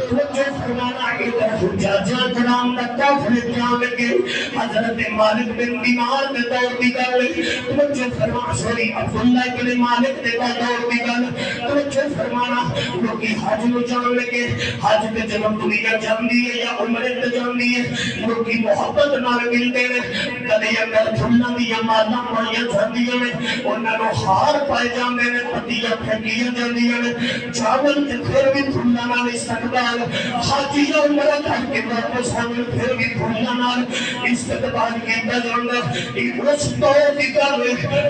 توجہ فرمانا ادھر حجاجاں کرام دا کافلے جان لگے حضرت مالک بن دینار دے دور دی گل توجہ فرما سوری عبداللہ بن مالک دے دور دی گل توجہ فرمانا لوگی حج نو جان لگے حج تے جنم دنیا جاندی ہے یا عمرے تے جاندی ہے لوگی محبت نال ملدے نے کدے اندر پھلاں دی مالاں پائیاں جاندیاں نے انہاں نو ہار پائے جاندے نے پتیاں پھینکیاں جاندیاں نے چاول تے پھر بھی پھلاں نال استقبال حاجیاں عمرہ کر کے واپس آویں پھر بھی پھلاں نال استقبال کیتا جاندا اس دور دی گل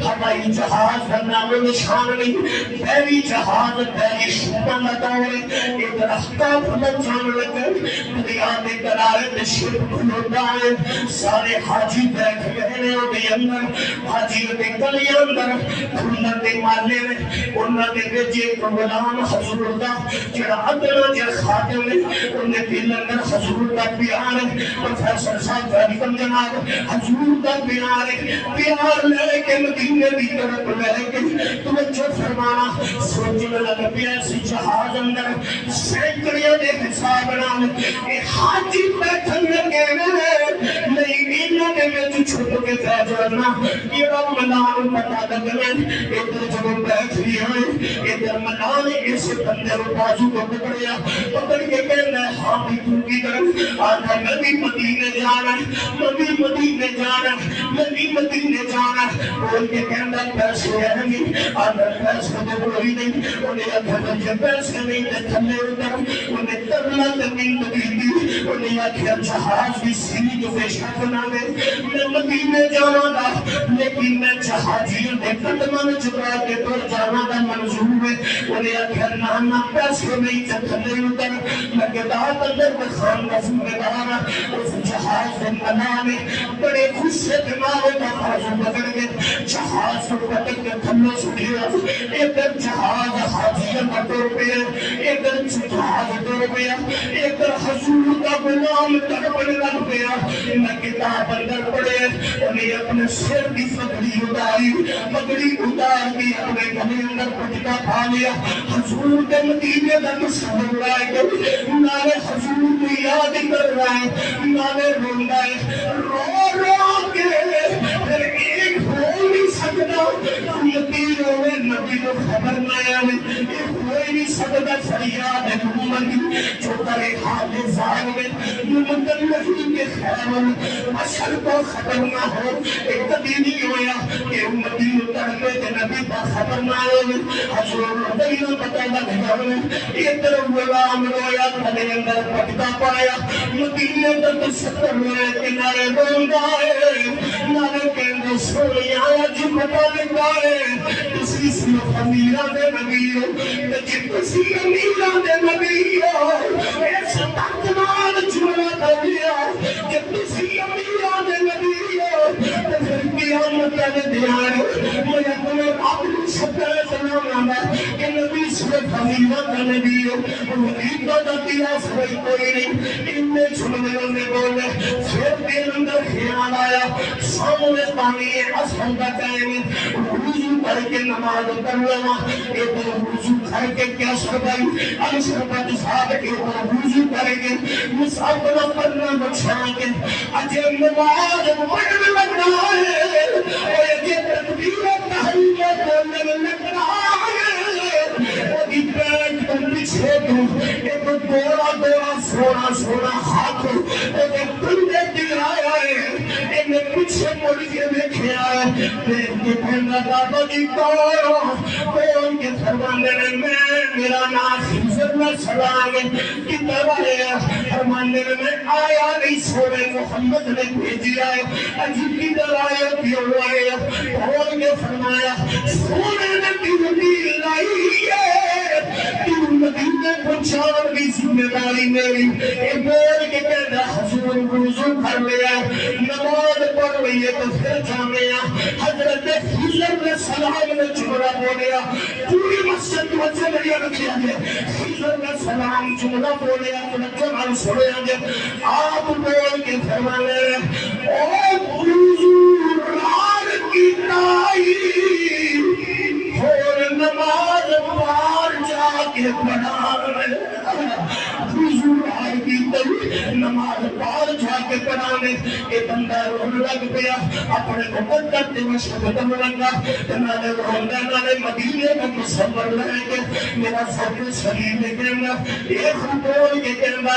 ہوائی جہاز دا نام و نشان نہیں بحری جہاز بحری شپاں دا دور ایک رختہ پھلن جان لگے دریا دے کنارے تے شپ کھلوتا ہے سارے حاجی بیٹھ گئے نے دے اندر حاجی دے گلی اندر پھلن دے مالے نے انہاں دے وچ ایک غلام حضور دا جڑا ادنا جا خادم ہے انہیں دل اندر حضور دا پیار ہے پروفیسر صاحب ویلکم جناب حضور دا پیار ہے پیار لے کے مدینے دی طرف لے کے توجہ فرمانا سوچنے لگا پیا سی جہاز اندر سینکڑیاں دے حساب نال اے حاجی بیٹھن لگے نہیں انہاں دے وچ چھپ کے پہ جانا کیڑا ملان پتا لگن ادھر جب بیٹھ رہی ہوئے ادھر ملان اس بندے رو بازو کو پکڑیا پکڑ کے کہنا ہاں بھی تو کی طرف آدھا میں بھی مدینے جانا میں بھی مدینے جانا میں بھی مدینے جانا بول کے کہنا پیسے ہیں گی آدھا پیسے دے کوئی نہیں انہیں آدھا مجھے پیسے نہیں دے تھلے ادھر انہیں ترلا زمین دی انہیں آدھا جہاز بھی سیری جو بے شک نہ دے میں مدینے جانا گا لیکن میں جہازیوں دے قدمان چکا کے پر جانا دا منظور ہے انہیں آدھا نانا پیسے نہیں دے تھلے ادھر میں گدات اندر بخان کا ذمہ دارا اس جہاز دے منانے بڑے خوش سے دماغے کا خاصو بدل گئے جہاز کو پتک کے تھلے سکھیا ادھر جہاز حاجیوں کا دور پیا ادھر جہاز دور پیا ادھر حضور کا غلام تڑپنے لگ پیا میں کتاب اندر پڑے انہیں اپنے سر کی پگڑی اتار کے اپنے گھنے اندر پٹکا پھا لیا حضور کے مدینے کا تصور لائے گئے نالے حضور کو یاد کر رہا ہے نالے رول رہا ہے رو کے پھر ایک ہو نہیں سکتا یقین ہوئے نبی کو خبر نہ آئے ایک ہوئی نہیں سکتا فریاد ہے محمد جو کرے حال زار میں محمد نہیں کے خیر بشر کو خبر نہ ہو ایک کبھی نہیں ہویا کہ امتی اترنے کے نبی کا خبر نہ آئے حضور رضی اللہ پتہ لگا یہ طرف غلام رویا کھلے اندر پٹکا پایا مدینے تک ستر ہوئے کنارے بول گائے نارے کہنے سوئی آیا جی پتہ لگائے کسی صرف امیرہ دے نبی ہو کسی امیرہ دے نبی ہو ایسا تقنان جملہ کر دیا کہ کسی امیرہ دے نبی ہو پھر قیامت دے دیار میں اپنے اپنی شکر سلام آنا کہ نبی صرف امیرہ دے نبی ہو مدینہ دا قیاس کوئی نہیں ان میں چھلنے میں بولے پھر دل اندر خیال آیا سامنے پانی اصل کا ٹائم وضو کر کے نماز کر لینا ایک وضو کر کے کیا سربائی الشربت صاحب کے وضو کریں گے مسافر پڑھنا بچھائیں گے اجے نماز پڑھنے لگنا ہے اور یہ تکبیر تحلیل بولنے لگنا ہے اور یہ پیٹ تم پیچھے دوں ایک دورا دورا سونا سونا ہاتھ ایک کنڈے دل آیا ہے ایک پیچھے مڑ کے دیکھے آئے دیکھ کے پہنا بابا جی کون کے فرمانے میں میرا نام حضر اللہ سلام کی طرح ہے فرمانے میں آیا نہیں سونے محمد نے بھیجی آئے عجیب کی در آئے کیوں آئے کون کے فرمایا سونے نے تیردی لائی ہے تیر مدینے پہنچان کی ذمہ داری میری اے بول کے کہنا حضور وضو کر لیا نماز پڑھ رہی ہے تو پھر جامعہ حضرت حضر نے سلام نے جملہ بولیا پوری مسجد وجہ لیا رکھیا گیا حضر نے سلام جملہ بولیا تو جمعہ سنیا گیا آپ بول کے فرمانے او حضور رار کی تائی اور نماز پار جا کے پڑھا رہے حضور نماز پار جا کے پڑھانے یہ بندہ رون لگ پیا اپنے مقدر تے مشہور دم لگا نالے روندے نالے مدینے میں مصور لے کے میرا سب سلیم نے کہنا ایک بول کے کہنا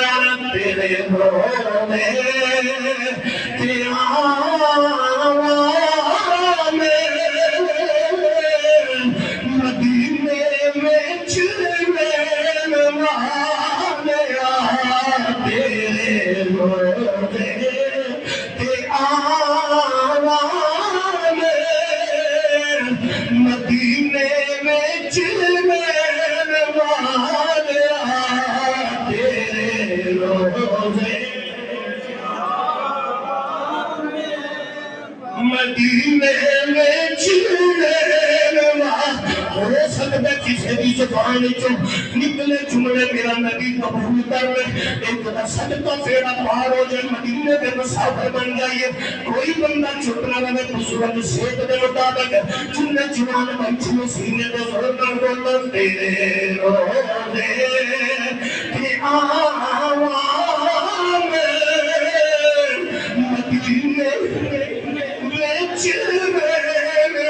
تیرے رونے کے آوان مدینے میں چلنے والے تیرے رونے کے آوان مدینے میں چلنے والے تیرے رونے مدینے میں چلنے ہو سکتا کسی بھی زبان چو نکلے جملے میرا نبی قبول کر لے ایک دا صدقہ تیرا پار ہو جائے مدینے کے مسافر بن جائیے کوئی بندہ چھپنا رہے خصورت صحت دے مطابق جنہیں جوان بچے سینے دے زورنا بولنا تیرے روزے کی آوان مدینے میں چلنے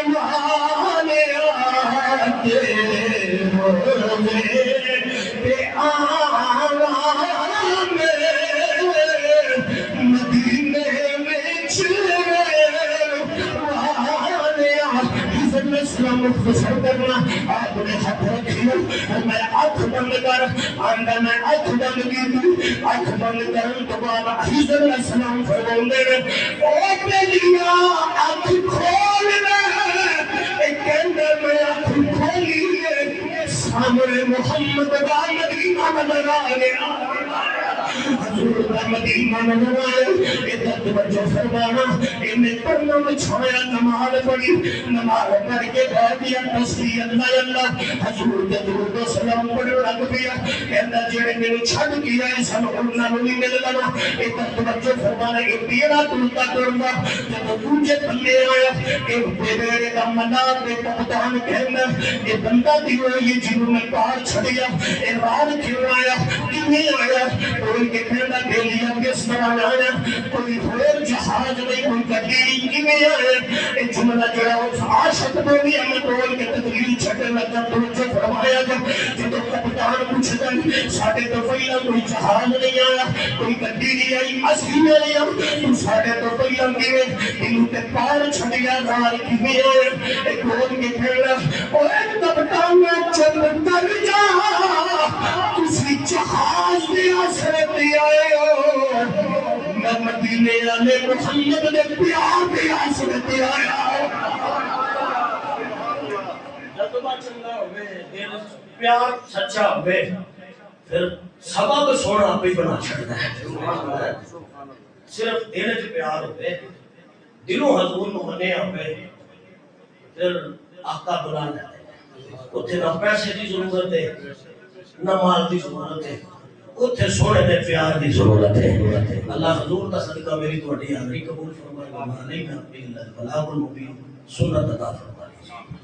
والے تیرے روزے کے آوان مدینے میں چلنے والے حضرت اسلام مختصر کرنا آپ نے ہاتھ رکھیا میں آنکھ بند کر آندہ میں آنکھ بند کی آنکھ بند کرن تو بعد حضرت اسلام فرماندے نے او بیلیاں آنکھ کھول لے ایک کہندے میں آنکھ کھولی سامنے محمد دا مدینہ نظر آیا حضور دا مدینہ نظر آیا ادھر توجہ فرمانا انہیں پڑھنا میں چھویا نماز پڑھی نماز پڑھ کے کہہ دیا تسبیح اللہ اللہ حضور دے درود و سلام پڑھ لگ پیا کہندا جڑے مینوں چھڈ گیا ہے سن انہاں نوں نہیں مل لگا ادھر توجہ فرمانا اے تیرا تلتا کرنا جب دوجے پلے آیا ایک بیڑے دا منار دے کپتان کہندا اے بندہ دیو یہ جنوں میں پار چھڑیا اے وار کیوں آیا کیویں آیا کوئی کہ کہندا بیلیا کس طرح آیا کوئی اور جہاز نہیں کوئی گڈی کیویں آیا اے جملہ جڑا اس عاشق بولی ہمیں بول کے تدلیل چھٹے لگا توجہ فرمایا جب کپتان پوچھتا ساڈے تو پہلا کوئی جہاز نہیں آیا کوئی گڈی نہیں آئی اسی میں نہیں آیا تو ساڈے تو پہلا کیویں انہوں تے پار چھڑیا دار کیویں آیا اے بول کے کہنا او ایک کپتان چل کر جا کسی جہاز دے آسرے دے آئے ہو میں مدینے والے محمد نے پیار دے آسرے دے آیا جذبہ چنگا ہوئے دل پیار سچا ہوئے پھر سبب سونا بھی بنا چھڑنا ہے صرف دل چ پیار ہوئے دلوں حضور نو منیا ہوئے پھر آقا بلا لیتے اتھے نہ پیسے دی ضرورت ہے نہ مال دی ضرورت ہے اتھے سونے دے پیار دی ضرورت ہے اللہ حضور کا صدقہ میری تو اٹھی آگری قبول فرمائے نہیں میں اپنی اللہ بلاغ المبین سنت عطا فرمائے